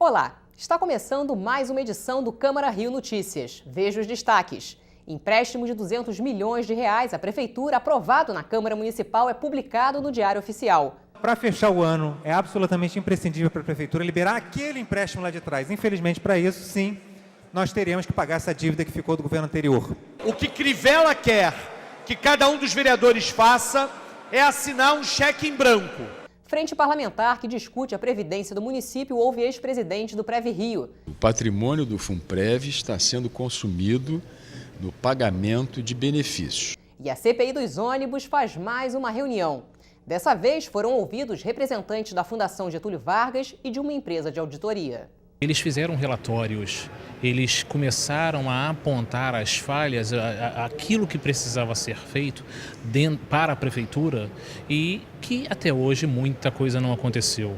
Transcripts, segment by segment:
Olá, está começando mais uma edição do Câmara Rio Notícias. Veja os destaques. Empréstimo de 200 milhões de reais à Prefeitura, aprovado na Câmara Municipal, é publicado no Diário Oficial. Para fechar o ano, é absolutamente imprescindível para a Prefeitura liberar aquele empréstimo lá de trás. Infelizmente, para isso, sim, nós teremos que pagar essa dívida que ficou do governo anterior. O que Crivella quer que cada um dos vereadores faça é assinar um cheque em branco. Frente parlamentar que discute a previdência do município ouve ex-presidente do Prev Rio. O patrimônio do Funprev está sendo consumido no pagamento de benefícios. E a CPI dos ônibus faz mais uma reunião. Dessa vez foram ouvidos representantes da Fundação Getúlio Vargas e de uma empresa de auditoria. Eles fizeram relatórios, eles começaram a apontar as falhas, aquilo que precisava ser feito para a Prefeitura e que até hoje muita coisa não aconteceu.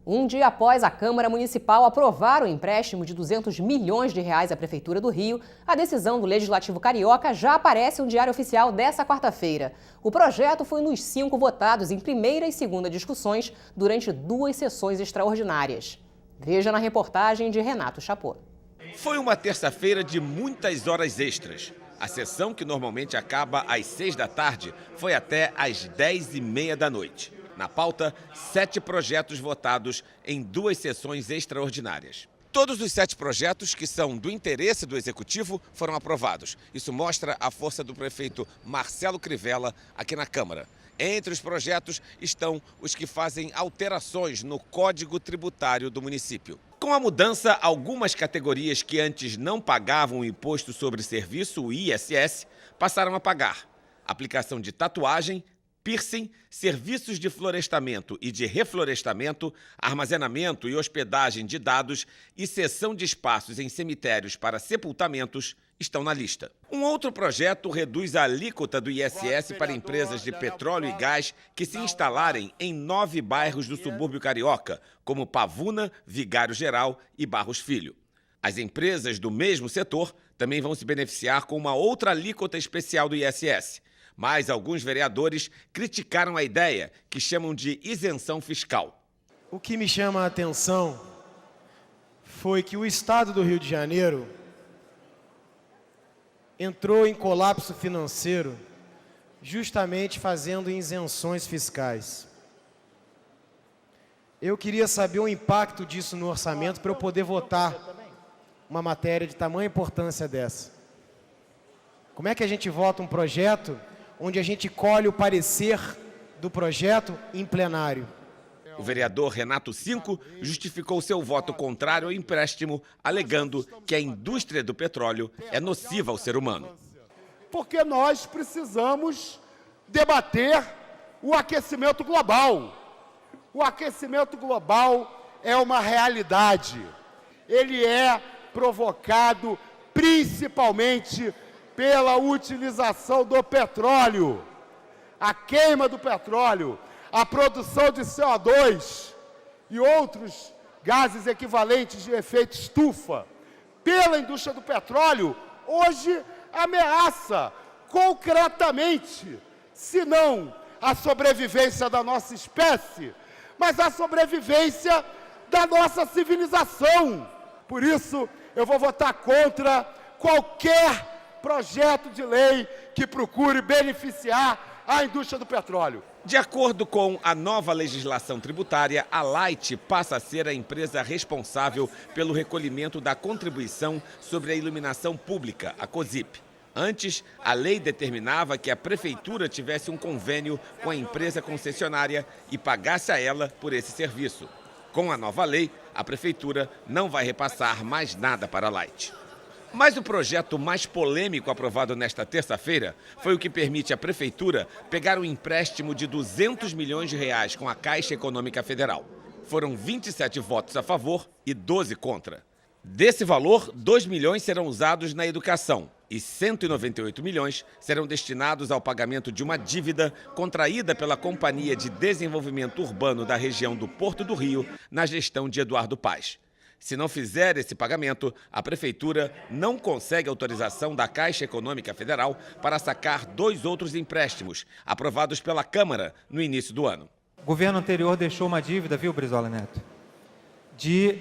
Um dia após a Câmara Municipal aprovar o empréstimo de 200 milhões de reais à Prefeitura do Rio, a decisão do Legislativo Carioca já aparece no Diário Oficial desta quarta-feira. O projeto foi um dos 5 votados em primeira e segunda discussões durante 2 sessões extraordinárias. Veja na reportagem de Renato Chapot. Foi uma terça-feira de muitas horas extras. A sessão, que normalmente acaba às 6 da tarde, foi até às 10h30 da noite. Na pauta, 7 projetos votados em 2 sessões extraordinárias. Todos os 7 projetos, que são do interesse do Executivo, foram aprovados. Isso mostra a força do prefeito Marcelo Crivella aqui na Câmara. Entre os projetos estão os que fazem alterações no Código Tributário do município. Com a mudança, algumas categorias que antes não pagavam o Imposto sobre Serviço, o ISS, passaram a pagar. Aplicação de tatuagem, piercing, serviços de florestamento e de reflorestamento, armazenamento e hospedagem de dados e cessão de espaços em cemitérios para sepultamentos estão na lista. Um outro projeto reduz a alíquota do ISS para empresas de petróleo e gás que se instalarem em 9 bairros do subúrbio carioca, como Pavuna, Vigário Geral e Barros Filho. As empresas do mesmo setor também vão se beneficiar com uma outra alíquota especial do ISS. Mas alguns vereadores criticaram a ideia, que chamam de isenção fiscal. O que me chama a atenção foi que o Estado do Rio de Janeiro entrou em colapso financeiro justamente fazendo isenções fiscais. Eu queria saber o impacto disso no orçamento para eu poder votar uma matéria de tamanha importância dessa. Como é que a gente vota um projeto onde a gente colhe o parecer do projeto em plenário? O vereador Renato Cinco justificou seu voto contrário ao empréstimo, alegando que a indústria do petróleo é nociva ao ser humano. Porque nós precisamos debater o aquecimento global. O aquecimento global é uma realidade. Ele é provocado principalmente pela utilização do petróleo, a queima do petróleo, a produção de CO2 e outros gases equivalentes de efeito estufa, pela indústria do petróleo, hoje ameaça concretamente, se não a sobrevivência da nossa espécie, mas a sobrevivência da nossa civilização. Por isso, eu vou votar contra qualquer projeto de lei que procure beneficiar a indústria do petróleo. De acordo com a nova legislação tributária, a Light passa a ser a empresa responsável pelo recolhimento da contribuição sobre a iluminação pública, a COSIP. Antes, a lei determinava que a prefeitura tivesse um convênio com a empresa concessionária e pagasse a ela por esse serviço. Com a nova lei, a prefeitura não vai repassar mais nada para a Light. Mas o projeto mais polêmico aprovado nesta terça-feira foi o que permite à Prefeitura pegar um empréstimo de 200 milhões de reais com a Caixa Econômica Federal. Foram 27 votos a favor e 12 contra. Desse valor, 2 milhões serão usados na educação e 198 milhões serão destinados ao pagamento de uma dívida contraída pela Companhia de Desenvolvimento Urbano da região do Porto do Rio na gestão de Eduardo Paes. Se não fizer esse pagamento, a Prefeitura não consegue autorização da Caixa Econômica Federal para sacar 2 outros empréstimos, aprovados pela Câmara no início do ano. governo anterior deixou uma dívida, viu, Brizola Neto, de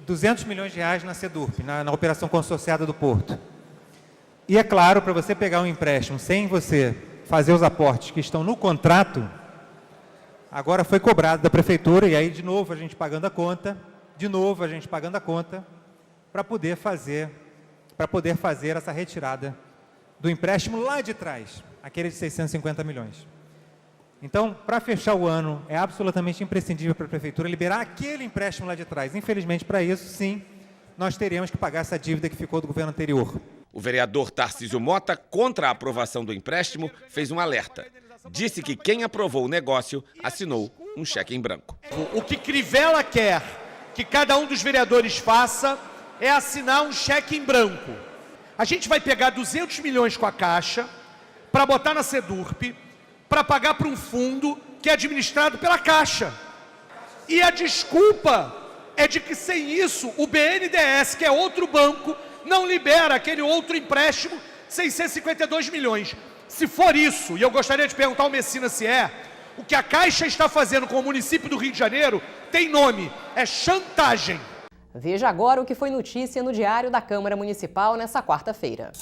200 milhões de reais na Sedurp, na operação consorciada do Porto. E é claro, para você pegar um empréstimo sem você fazer os aportes que estão no contrato, agora foi cobrado da prefeitura, e aí de novo a gente pagando a conta, para poder fazer essa retirada do empréstimo lá de trás, aquele de 650 milhões. Então, para fechar o ano, é absolutamente imprescindível para a prefeitura liberar aquele empréstimo lá de trás. Infelizmente, para isso, sim, nós teremos que pagar essa dívida que ficou do governo anterior. O vereador Tarcísio Mota, contra a aprovação do empréstimo, fez um alerta. Disse que quem aprovou o negócio assinou um cheque em branco. O que Crivella quer que cada um dos vereadores faça é assinar um cheque em branco. A gente vai pegar 200 milhões com a Caixa para botar na Sedurp, para pagar para um fundo que é administrado pela Caixa. E a desculpa é de que sem isso o BNDES, que é outro banco, não libera aquele outro empréstimo, 652 milhões. Se for isso, e eu gostaria de perguntar ao Messina se é, o que a Caixa está fazendo com o município do Rio de Janeiro tem nome, é chantagem. Veja agora o que foi notícia no Diário da Câmara Municipal nessa quarta-feira.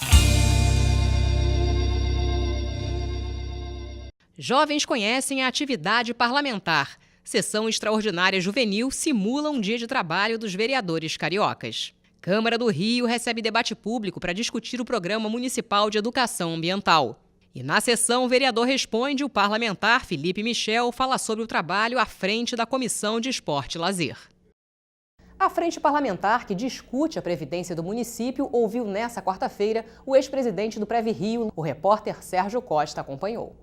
Jovens conhecem a atividade parlamentar. Sessão extraordinária juvenil simula um dia de trabalho dos vereadores cariocas. Câmara do Rio recebe debate público para discutir o Programa Municipal de Educação Ambiental. E na sessão, o vereador responde, o parlamentar Felipe Michel fala sobre o trabalho à frente da Comissão de Esporte e Lazer. A frente parlamentar que discute a previdência do município ouviu nessa quarta-feira o ex-presidente do Prev Rio. O repórter Sérgio Costa acompanhou.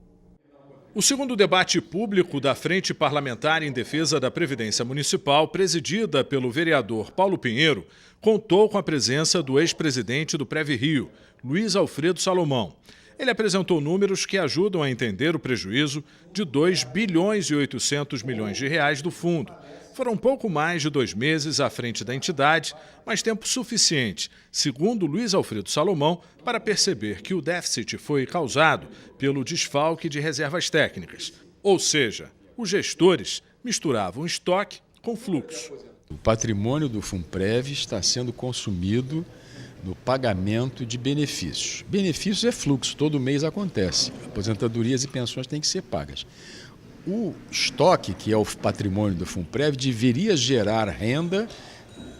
O segundo debate público da Frente Parlamentar em Defesa da Previdência Municipal, presidida pelo vereador Paulo Pinheiro, contou com a presença do ex-presidente do Prev Rio, Luiz Alfredo Salomão. Ele apresentou números que ajudam a entender o prejuízo de 2 bilhões e 800 milhões de reais do fundo. Foram pouco mais de 2 meses à frente da entidade, mas tempo suficiente, segundo Luiz Alfredo Salomão, para perceber que o déficit foi causado pelo desfalque de reservas técnicas. Ou seja, os gestores misturavam estoque com fluxo. O patrimônio do Funprev está sendo consumido no pagamento de benefícios. Benefícios é fluxo, todo mês acontece. Aposentadorias e pensões têm que ser pagas. O estoque, que é o patrimônio do Funprev, deveria gerar renda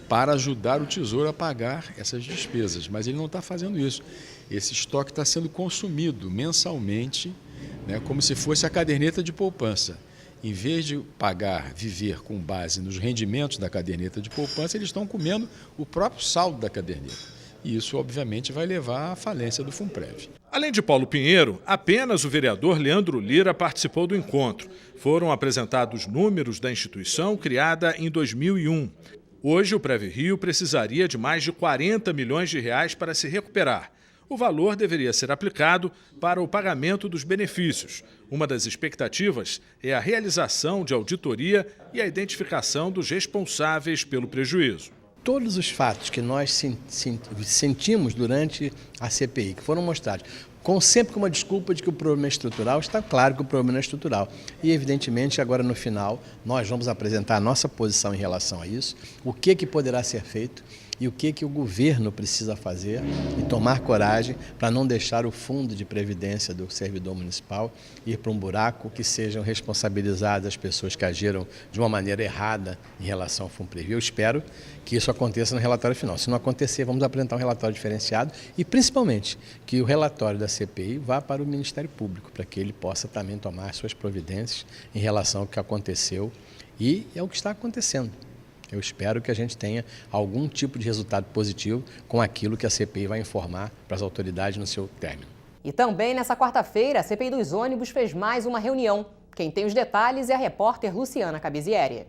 para ajudar o Tesouro a pagar essas despesas, mas ele não está fazendo isso. Esse estoque está sendo consumido mensalmente, como se fosse a caderneta de poupança. Em vez de viver com base nos rendimentos da caderneta de poupança, eles estão comendo o próprio saldo da caderneta. E isso, obviamente, vai levar à falência do Funprev. Além de Paulo Pinheiro, apenas o vereador Leandro Lira participou do encontro. Foram apresentados números da instituição criada em 2001. Hoje, o Prev Rio precisaria de mais de 40 milhões de reais para se recuperar. O valor deveria ser aplicado para o pagamento dos benefícios. Uma das expectativas é a realização de auditoria e a identificação dos responsáveis pelo prejuízo. Todos os fatos que nós sentimos durante a CPI, que foram mostrados, sempre com uma desculpa de que o problema é estrutural, está claro que o problema é estrutural. E, evidentemente, agora no final, nós vamos apresentar a nossa posição em relação a isso, o que poderá ser feito e o que o governo precisa fazer e tomar coragem para não deixar o fundo de previdência do servidor municipal ir para um buraco, que sejam responsabilizadas as pessoas que agiram de uma maneira errada em relação ao Funprev. Eu espero que isso aconteça no relatório final. Se não acontecer, vamos apresentar um relatório diferenciado e, principalmente, que o relatório da CPI vá para o Ministério Público, para que ele possa também tomar suas providências em relação ao que aconteceu e é o que está acontecendo. Eu espero que a gente tenha algum tipo de resultado positivo com aquilo que a CPI vai informar para as autoridades no seu término. E também nessa quarta-feira, a CPI dos ônibus fez mais uma reunião. Quem tem os detalhes é a repórter Luciana Cabizieri.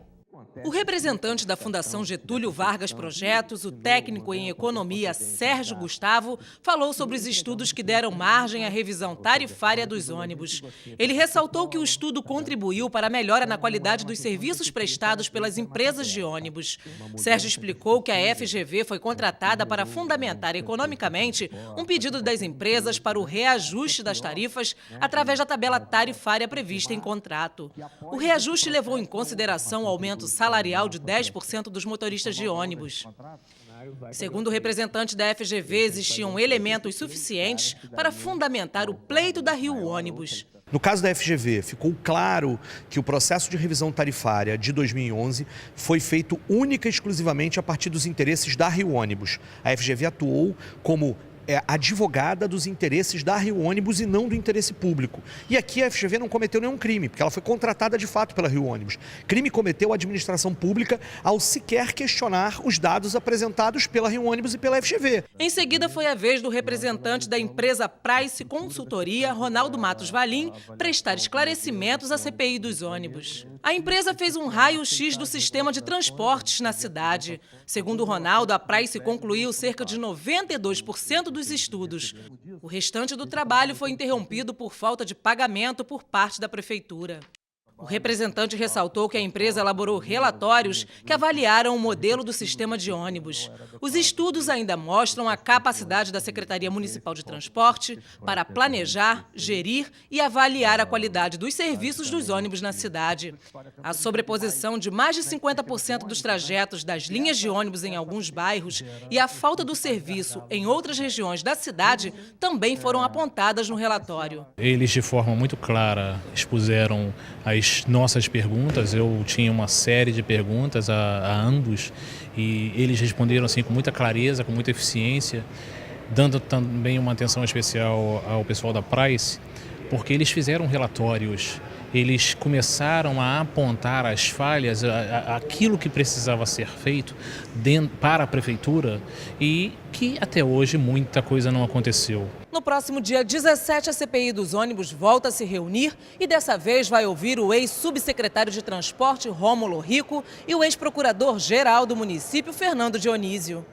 O representante da Fundação Getúlio Vargas Projetos, o técnico em economia Sérgio Gustavo, falou sobre os estudos que deram margem à revisão tarifária dos ônibus. Ele ressaltou que o estudo contribuiu para a melhora na qualidade dos serviços prestados pelas empresas de ônibus. Sérgio explicou que a FGV foi contratada para fundamentar economicamente um pedido das empresas para o reajuste das tarifas através da tabela tarifária prevista em contrato. O reajuste levou em consideração o aumento salarial de 10% dos motoristas de ônibus. Segundo o representante da FGV, existiam elementos suficientes para fundamentar o pleito da Rio Ônibus. No caso da FGV, ficou claro que o processo de revisão tarifária de 2011 foi feito única e exclusivamente a partir dos interesses da Rio Ônibus. A FGV atuou como advogada dos interesses da Rio Ônibus e não do interesse público. E aqui a FGV não cometeu nenhum crime, porque ela foi contratada de fato pela Rio Ônibus. Crime cometeu a administração pública ao sequer questionar os dados apresentados pela Rio Ônibus e pela FGV. Em seguida, foi a vez do representante da empresa Price Consultoria, Ronaldo Matos Valim, prestar esclarecimentos à CPI dos ônibus. A empresa fez um raio-x do sistema de transportes na cidade. Segundo o Ronaldo, a Price concluiu cerca de 92% dos estudos. O restante do trabalho foi interrompido por falta de pagamento por parte da prefeitura. O representante ressaltou que a empresa elaborou relatórios que avaliaram o modelo do sistema de ônibus. Os estudos ainda mostram a capacidade da Secretaria Municipal de Transporte para planejar, gerir e avaliar a qualidade dos serviços dos ônibus na cidade. A sobreposição de mais de 50% dos trajetos das linhas de ônibus em alguns bairros e a falta do serviço em outras regiões da cidade também foram apontadas no relatório. Eles, de forma muito clara, expuseram as nossas perguntas. Eu tinha uma série de perguntas a ambos e eles responderam assim com muita clareza, com muita eficiência, dando também uma atenção especial ao pessoal da Price, porque eles fizeram relatórios, eles começaram a apontar as falhas, aquilo que precisava ser feito para a prefeitura e que até hoje muita coisa não aconteceu. No próximo dia 17, a CPI dos ônibus volta a se reunir e dessa vez vai ouvir o ex-subsecretário de Transporte, Rômulo Rico, e o ex-procurador-geral do município, Fernando Dionísio.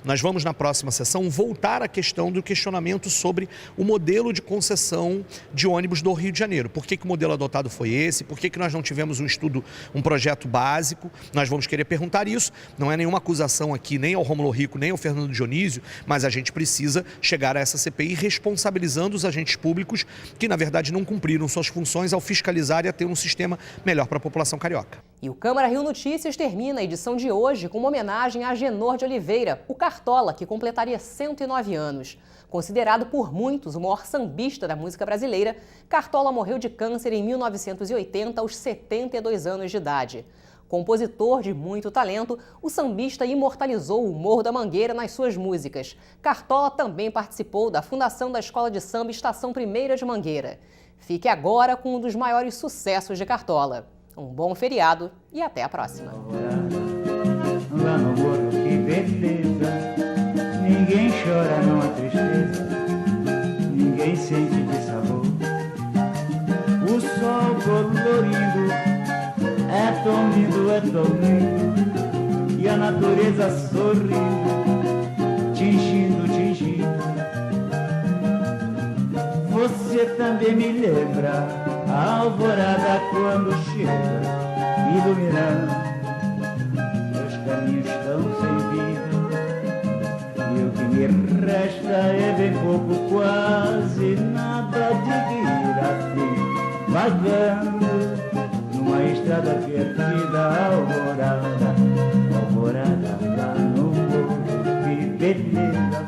Nós vamos, na próxima sessão, voltar à questão do questionamento sobre o modelo de concessão de ônibus do Rio de Janeiro. Por que o modelo adotado foi esse? Por que nós não tivemos um estudo, um projeto básico? Nós vamos querer perguntar isso. Não é nenhuma acusação aqui, nem ao Rômulo Rico, nem ao Fernando Dionísio, mas a gente precisa chegar a essa CPI responsabilizando os agentes públicos que, na verdade, não cumpriram suas funções ao fiscalizar e a ter um sistema melhor para a população carioca. E o Câmara Rio Notícias termina a edição de hoje com uma homenagem a Agenor de Oliveira, o Cartola, que completaria 109 anos. Considerado por muitos o maior sambista da música brasileira, Cartola morreu de câncer em 1980, aos 72 anos de idade. Compositor de muito talento, o sambista imortalizou o Morro da Mangueira nas suas músicas. Cartola também participou da fundação da Escola de Samba Estação 1ª de Mangueira. Fique agora com um dos maiores sucessos de Cartola. Um bom feriado e até a próxima. Lá no morro, que beleza, ninguém chora, não há tristeza, ninguém sente de sabor. O sol colorido é tão lindo, e a natureza sorrindo, tingindo, tingindo. Você também me lembra a alvorada quando chega, iluminando. Meus caminhos estão sem vida, e o que me resta é bem pouco, quase nada de ir assim, vagando numa estrada perdida. Alvorada, alvorada lá no morro, que beleza.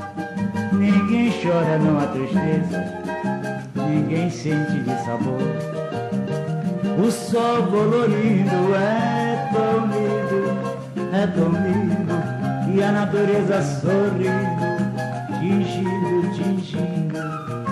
Ninguém chora, não há tristeza, ninguém sente de sabor. O sol colorido é tão lindo, é tão lindo, e a natureza sorrindo, tingindo, tingindo.